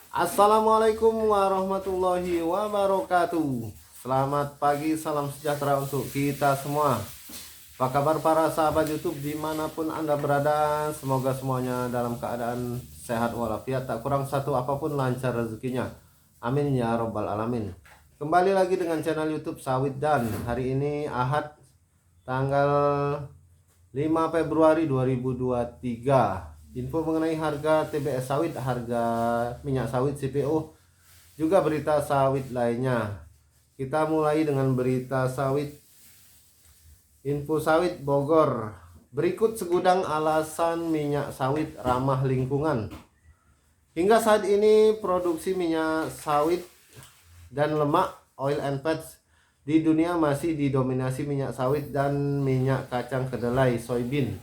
Assalamualaikum warahmatullahi wabarakatuh. Selamat pagi, salam sejahtera untuk kita semua. Apa kabar para sahabat YouTube dimanapun Anda berada? Semoga semuanya dalam keadaan sehat walafiat, tak kurang satu apapun, lancar rezekinya. Amin ya robbal alamin. Kembali lagi dengan channel YouTube Sawit Dan. Hari ini Ahad tanggal 5 Februari 2023. Info mengenai harga TBS sawit, harga minyak sawit CPO, juga berita sawit lainnya. Kita mulai dengan berita sawit. Info sawit Bogor. Berikut segudang alasan minyak sawit ramah lingkungan. Hingga saat ini produksi minyak sawit dan lemak oil and fats di dunia masih didominasi minyak sawit dan minyak kacang kedelai soybean,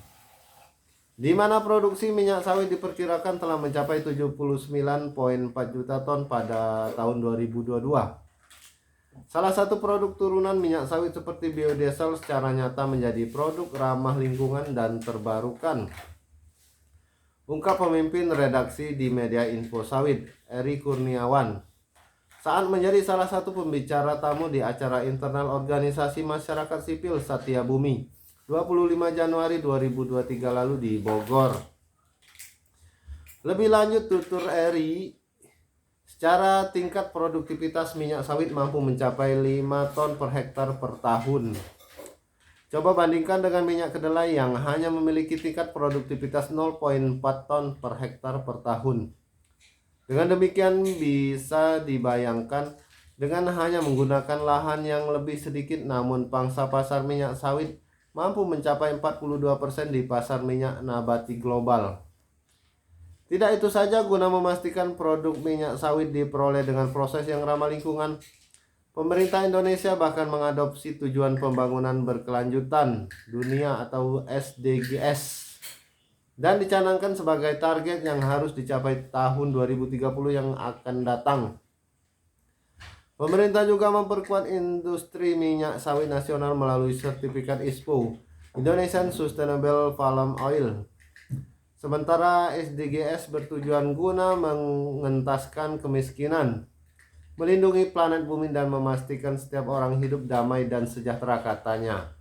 di mana produksi minyak sawit diperkirakan telah mencapai 79,4 juta ton pada tahun 2022. Salah satu produk turunan minyak sawit seperti biodiesel secara nyata menjadi produk ramah lingkungan dan terbarukan, ungkap pemimpin redaksi di media Info Sawit, Eri Kurniawan, saat menjadi salah satu pembicara tamu di acara internal organisasi masyarakat sipil Satya Bumi 25 Januari 2023 lalu di Bogor. Lebih lanjut, tutur Eri, secara tingkat produktivitas minyak sawit mampu mencapai 5 ton per hektar per tahun. Coba bandingkan dengan minyak kedelai yang hanya memiliki tingkat produktivitas 0,4 ton per hektar per tahun. Dengan demikian bisa dibayangkan, dengan hanya menggunakan lahan yang lebih sedikit namun pangsa pasar minyak sawit mampu mencapai 42% di pasar minyak nabati global. Tidak itu saja, guna memastikan produk minyak sawit diperoleh dengan proses yang ramah lingkungan, pemerintah Indonesia bahkan mengadopsi tujuan pembangunan berkelanjutan dunia atau SDGs dan dicanangkan sebagai target yang harus dicapai tahun 2030 yang akan datang. Pemerintah juga memperkuat industri minyak sawit nasional melalui sertifikat ISPO, Indonesian Sustainable Palm Oil. Sementara SDGs bertujuan guna mengentaskan kemiskinan, melindungi planet bumi dan memastikan setiap orang hidup damai dan sejahtera, katanya.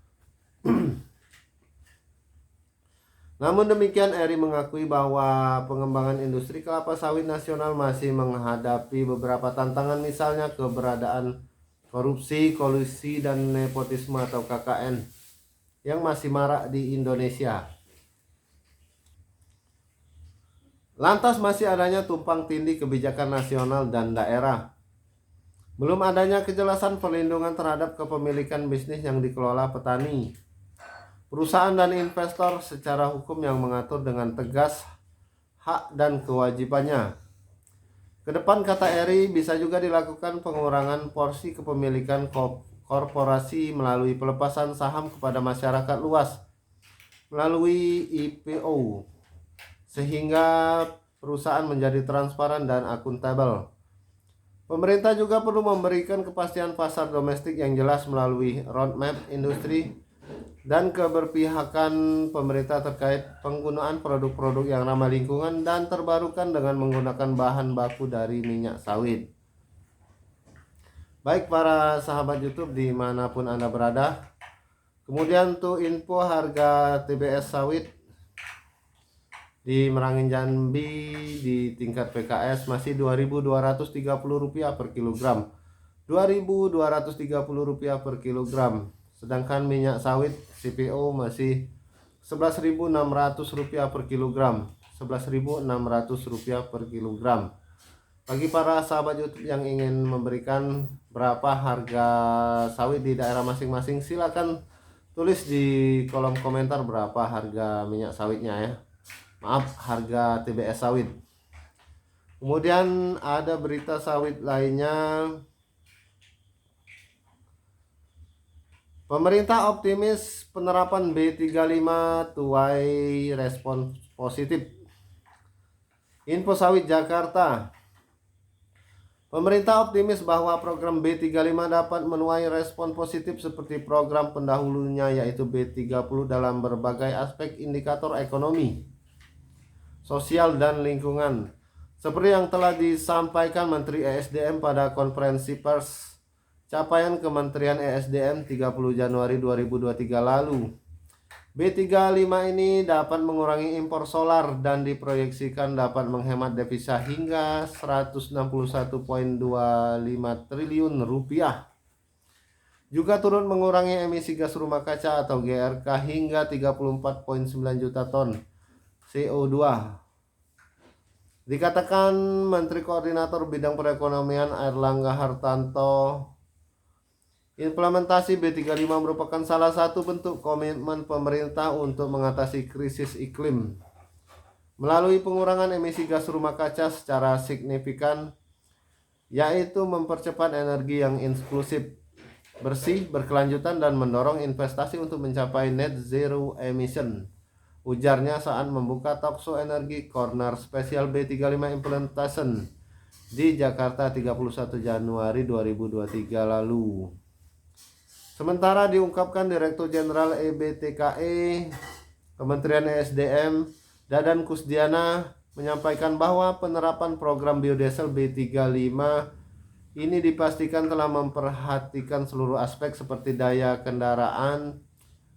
Namun demikian, Eri mengakui bahwa pengembangan industri kelapa sawit nasional masih menghadapi beberapa tantangan, misalnya keberadaan korupsi, kolusi, dan nepotisme atau KKN yang masih marak di Indonesia. Lantas masih adanya tumpang tindih kebijakan nasional dan daerah. Belum adanya kejelasan perlindungan terhadap kepemilikan bisnis yang dikelola petani, perusahaan dan investor secara hukum yang mengatur dengan tegas hak dan kewajibannya. Kedepan, kata Eri, bisa juga dilakukan pengurangan porsi kepemilikan korporasi melalui pelepasan saham kepada masyarakat luas melalui IPO, sehingga perusahaan menjadi transparan dan akuntabel. Pemerintah juga perlu memberikan kepastian pasar domestik yang jelas melalui roadmap industri dan keberpihakan pemerintah terkait penggunaan produk-produk yang ramah lingkungan dan terbarukan dengan menggunakan bahan baku dari minyak sawit. Baik para sahabat YouTube dimanapun Anda berada, kemudian tuh info harga TBS sawit di Merangin Jambi di tingkat PKS masih Rp2.230 per kilogram. Rp2.230 per kilogram. Sedangkan minyak sawit CPO masih Rp11.600 per kilogram. Rp11.600 per kilogram. Bagi para sahabat YouTube yang ingin memberikan berapa harga sawit di daerah masing-masing, silakan tulis di kolom komentar berapa harga minyak sawitnya ya. Maaf, harga TBS sawit. Kemudian ada berita sawit lainnya. Pemerintah optimis penerapan B35 tuai respon positif. Info Sawit Jakarta. Pemerintah optimis bahwa program B35 dapat menuai respon positif seperti program pendahulunya yaitu B30 dalam berbagai aspek indikator ekonomi, sosial, dan lingkungan. Seperti yang telah disampaikan Menteri ESDM pada konferensi pers capaian Kementerian ESDM 30 Januari 2023 lalu, B35 ini dapat mengurangi impor solar dan diproyeksikan dapat menghemat devisa hingga 161,25 triliun rupiah. Juga turut mengurangi emisi gas rumah kaca atau GRK hingga 34,9 juta ton CO2. Dikatakan Menteri Koordinator Bidang Perekonomian Airlangga Hartarto, implementasi B35 merupakan salah satu bentuk komitmen pemerintah untuk mengatasi krisis iklim melalui pengurangan emisi gas rumah kaca secara signifikan, yaitu mempercepat energi yang inklusif, bersih, berkelanjutan, dan mendorong investasi untuk mencapai net zero emission, ujarnya saat membuka talkshow energi Corner Spesial B35 Implementation di Jakarta 31 Januari 2023 lalu. Sementara diungkapkan Direktur Jenderal EBTKE Kementerian ESDM Dadan Kusdiana menyampaikan bahwa penerapan program biodiesel B35 ini dipastikan telah memperhatikan seluruh aspek seperti daya kendaraan,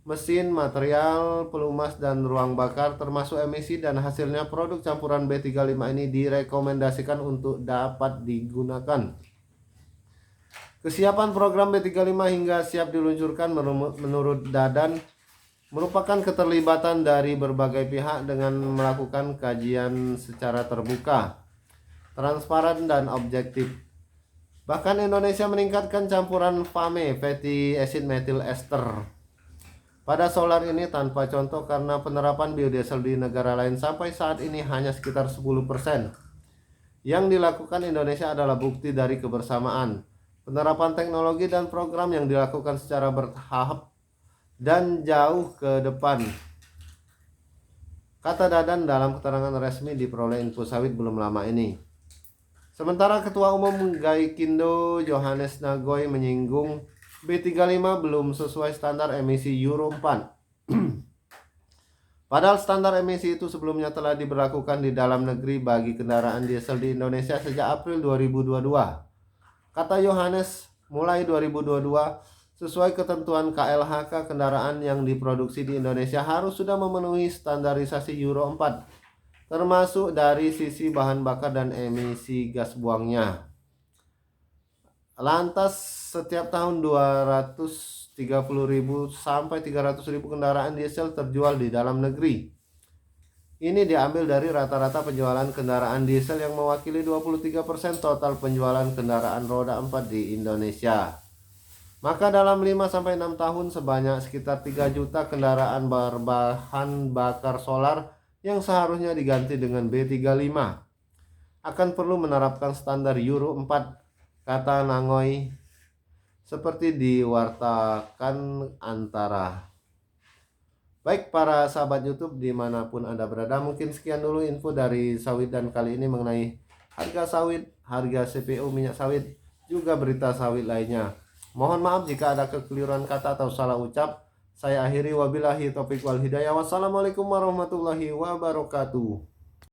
mesin, material, pelumas, dan ruang bakar termasuk emisi, dan hasilnya produk campuran B35 ini direkomendasikan untuk dapat digunakan. Kesiapan program B35 hingga siap diluncurkan menurut Dadan merupakan keterlibatan dari berbagai pihak dengan melakukan kajian secara terbuka, transparan, dan objektif. Bahkan Indonesia meningkatkan campuran FAME, fatty acid methyl ester, pada solar ini tanpa contoh karena penerapan biodiesel di negara lain sampai saat ini hanya sekitar 10%. Yang dilakukan Indonesia adalah bukti dari kebersamaan, penerapan teknologi dan program yang dilakukan secara bertahap dan jauh ke depan, kata Dadan dalam keterangan resmi diperoleh Info Sawit belum lama ini. Sementara Ketua Umum Gaikindo Johannes Nagoy menyinggung B35 belum sesuai standar emisi Euro 4. Padahal standar emisi itu sebelumnya telah diberlakukan di dalam negeri bagi kendaraan diesel di Indonesia sejak April 2022. Kata Yohanes, mulai 2022, sesuai ketentuan KLHK, kendaraan yang diproduksi di Indonesia harus sudah memenuhi standarisasi Euro 4, termasuk dari sisi bahan bakar dan emisi gas buangnya. Lantas setiap tahun 230.000 sampai 300.000 kendaraan diesel terjual di dalam negeri. Ini diambil dari rata-rata penjualan kendaraan diesel yang mewakili 23% total penjualan kendaraan roda 4 di Indonesia. Maka dalam 5-6 tahun sebanyak sekitar 3 juta kendaraan berbahan bakar solar yang seharusnya diganti dengan B35 akan perlu menerapkan standar Euro 4, kata Nangoy, seperti diwartakan Antara. Baik para sahabat YouTube dimanapun Anda berada, mungkin sekian dulu info dari sawit dan kali ini mengenai harga sawit, harga CPO minyak sawit, juga berita sawit lainnya. Mohon maaf jika ada kekeliruan kata atau salah ucap. Saya akhiri, wabillahi taufiq wal hidayah. Wassalamualaikum warahmatullahi wabarakatuh.